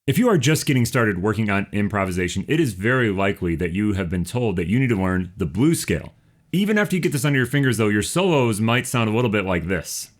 If you are just getting started working on improvisation, it is very likely that you have been told that you need to learn the blues scale. Even after you get this under your fingers, though, your solos might sound a little bit like this.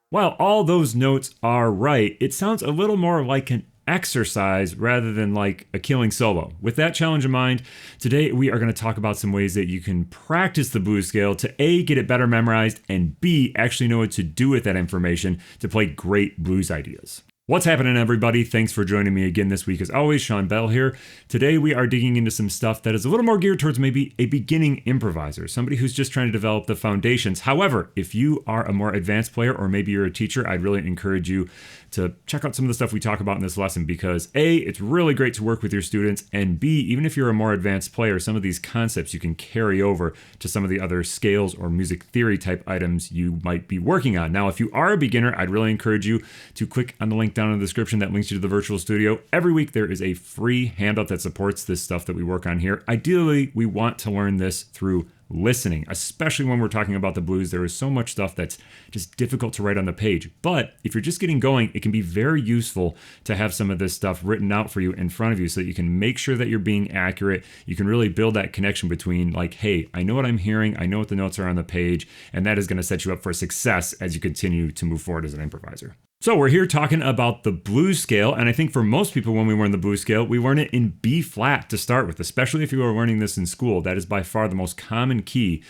While all those notes are right, it sounds a little more like an exercise rather than like a killing solo. With that challenge in mind, today we are going to talk about some ways that you can practice the blues scale to A, get it better memorized, and B, actually know what to do with that information to play great blues ideas. What's happening, everybody? Thanks for joining me again this week. As always, Shawn Bell here. Today we are digging into some stuff that is a little more geared towards maybe a beginning improviser, somebody who's just trying to develop the foundations. However, if you are a more advanced player or maybe you're a teacher, I'd really encourage you to check out some of the stuff we talk about in this lesson because A, it's really great to work with your students, and B, even if you're a more advanced player, some of these concepts you can carry over to some of the other scales or music theory type items you might be working on. Now, if you are a beginner, I'd really encourage you to click on the link down in the description that links you to the virtual studio. Every week there is a free handout that supports this stuff that we work on here. Ideally, we want to learn this through listening, especially when we're talking about the blues. There is so much stuff that's just difficult to write on the page. But if you're just getting going, it can be very useful to have some of this stuff written out for you in front of you so that you can make sure that you're being accurate. You can really build that connection between like, hey, I know what I'm hearing, I know what the notes are on the page, and that is going to set you up for success as you continue to move forward as an improviser. So we're here talking about the blues scale, and I think for most people when we learn the blues scale, we learn it in B flat to start with, especially if you are learning this in school. That is by far the most common key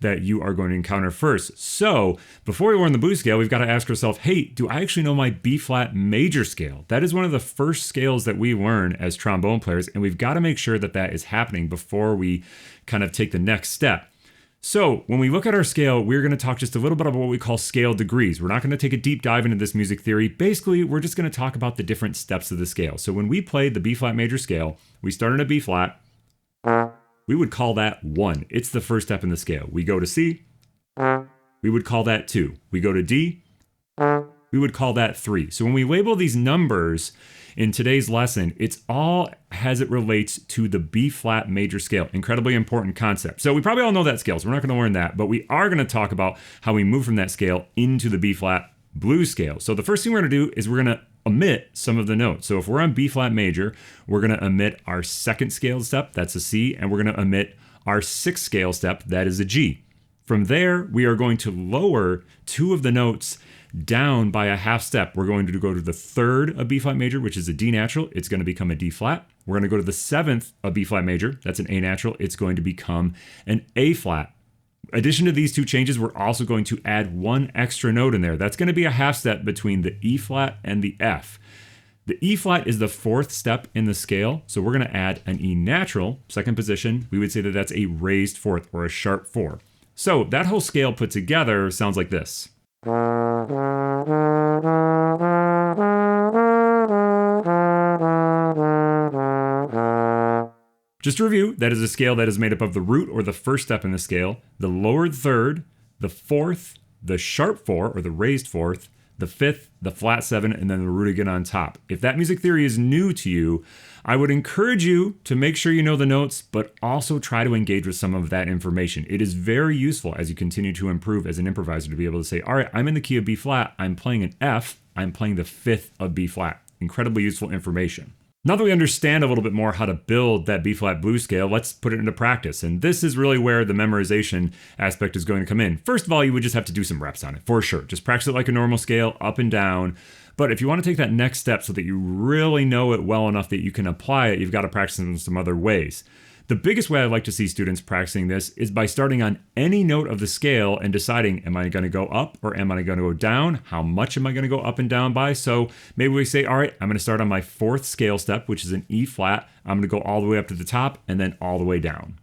that you are going to encounter first. So before we learn the blues scale, we've got to ask ourselves, hey, do I actually know my B flat major scale? That is one of the first scales that we learn as trombone players, and we've got to make sure that that is happening before we kind of take the next step. So when we look at our scale, we're going to talk just a little bit about what we call scale degrees. We're not going to take a deep dive into this music theory. Basically, we're just going to talk about the different steps of the scale. So when we played the B flat major scale, we start in a B flat. We would call that 1. It's the first step in the scale. We go to C. We would call that 2. We go to D. We would call that 3. So when we label these numbers in today's lesson, it's all as it relates to the B flat major scale. Incredibly important concept. So we probably all know that scale, so we're not going to learn that, but we are going to talk about how we move from that scale into the B flat blues scale. So the first thing we're going to do is we're going to omit some of the notes. So if we're on B flat major, we're going to omit our second scale step, that's a C, and we're going to omit our sixth scale step, that is a G. From there, we are going to lower 2 of the notes down by a half step. We're going to go to the third of B flat major, which is a D natural. It's going to become a D flat. We're going to go to the seventh of B flat major. That's an A natural. It's going to become an A flat. In addition to these 2 changes, we're also going to add 1 extra note in there. That's going to be a half step between the E flat and the F. The E flat is the 4th step in the scale, so we're going to add an E natural, second position. We would say that that's a raised 4th or a sharp 4. So that whole scale put together sounds like this. Just to review, that is a scale that is made up of the root or the first step in the scale, the lowered third, the 4th, the sharp 4 or the raised 4th, the 5th, the flat 7, and then the root again on top. If that music theory is new to you, I would encourage you to make sure you know the notes, but also try to engage with some of that information. It is very useful as you continue to improve as an improviser to be able to say, all right, I'm in the key of B flat, I'm playing an F, I'm playing the 5th of B flat. Incredibly useful information. Now that we understand a little bit more how to build that B flat blues scale, let's put it into practice. And this is really where the memorization aspect is going to come in. First of all, you would just have to do some reps on it for sure. Just practice it like a normal scale, up and down. But if you want to take that next step so that you really know it well enough that you can apply it, you've got to practice it in some other ways. The biggest way I like to see students practicing this is by starting on any note of the scale and deciding, am I going to go up or am I going to go down? How much am I going to go up and down by? So maybe we say, all right, I'm going to start on my 4th scale step, which is an E flat. I'm going to go all the way up to the top and then all the way down.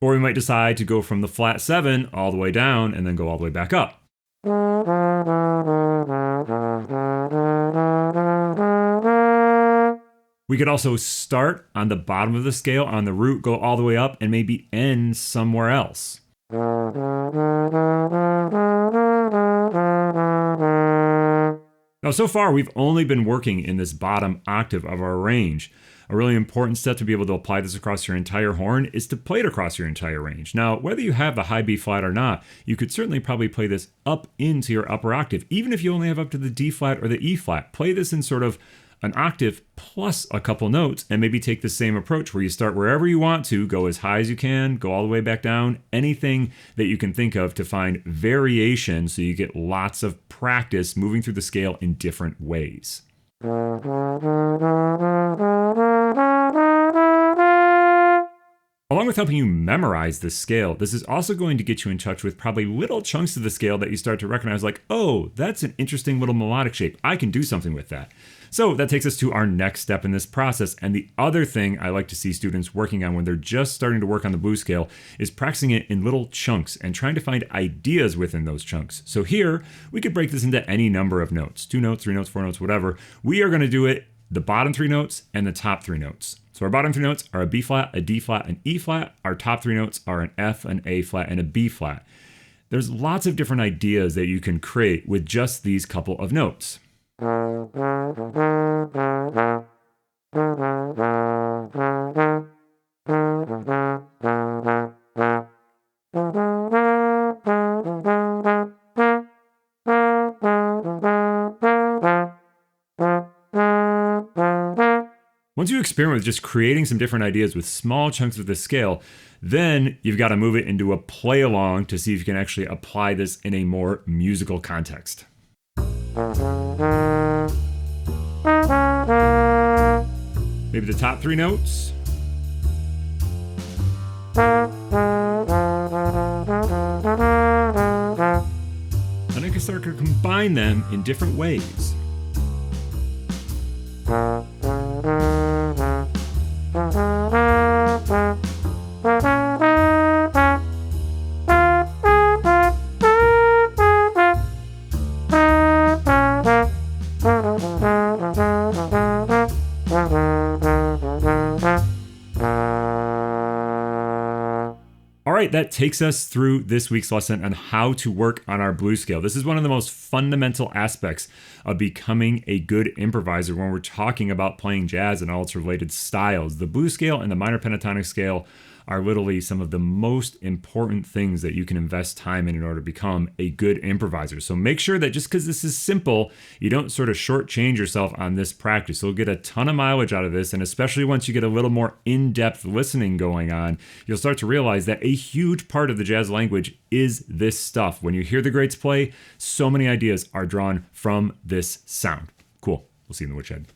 Or we might decide to go from the flat 7 all the way down and then go all the way back up. We could also start on the bottom of the scale on the root, go all the way up, and maybe end somewhere else. Now, so far, we've only been working in this bottom octave of our range. A really important step to be able to apply this across your entire horn is to play it across your entire range. Now, whether you have the high B flat or not, you could certainly probably play this up into your upper octave. Even if you only have up to the D flat or the E flat, play this in sort of an octave plus a couple notes, and maybe take the same approach where you start wherever you want to, go as high as you can, go all the way back down, anything that you can think of to find variation so you get lots of practice moving through the scale in different ways. Along with helping you memorize this scale, this is also going to get you in touch with probably little chunks of the scale that you start to recognize, like, oh, that's an interesting little melodic shape. I can do something with that. So that takes us to our next step in this process. And the other thing I like to see students working on when they're just starting to work on the blues scale is practicing it in little chunks and trying to find ideas within those chunks. So here, we could break this into any number of notes, 2 notes, 3 notes, 4 notes, whatever. We are going to do it the bottom 3 notes and the top 3 notes. So our bottom 3 notes are a B flat, a D flat, an E flat. Our top 3 notes are an F, an A flat, and a B flat. There's lots of different ideas that you can create with just these couple of notes. Once you experiment with just creating some different ideas with small chunks of the scale, then you've got to move it into a play along to see if you can actually apply this in a more musical context. Maybe the top 3 notes. And I can start to combine them in different ways. All right, that takes us through this week's lesson on how to work on our blues scale. This is one of the most fundamental aspects of becoming a good improviser when we're talking about playing jazz and all its related styles. The blues scale and the minor pentatonic scale are literally some of the most important things that you can invest time in order to become a good improviser. So make sure that just because this is simple, you don't sort of shortchange yourself on this practice. You'll get a ton of mileage out of this, and especially once you get a little more in-depth listening going on, you'll start to realize that a huge part of the jazz language is this stuff. When you hear the greats play, so many ideas are drawn from this sound. Cool. We'll see you in the woodshed.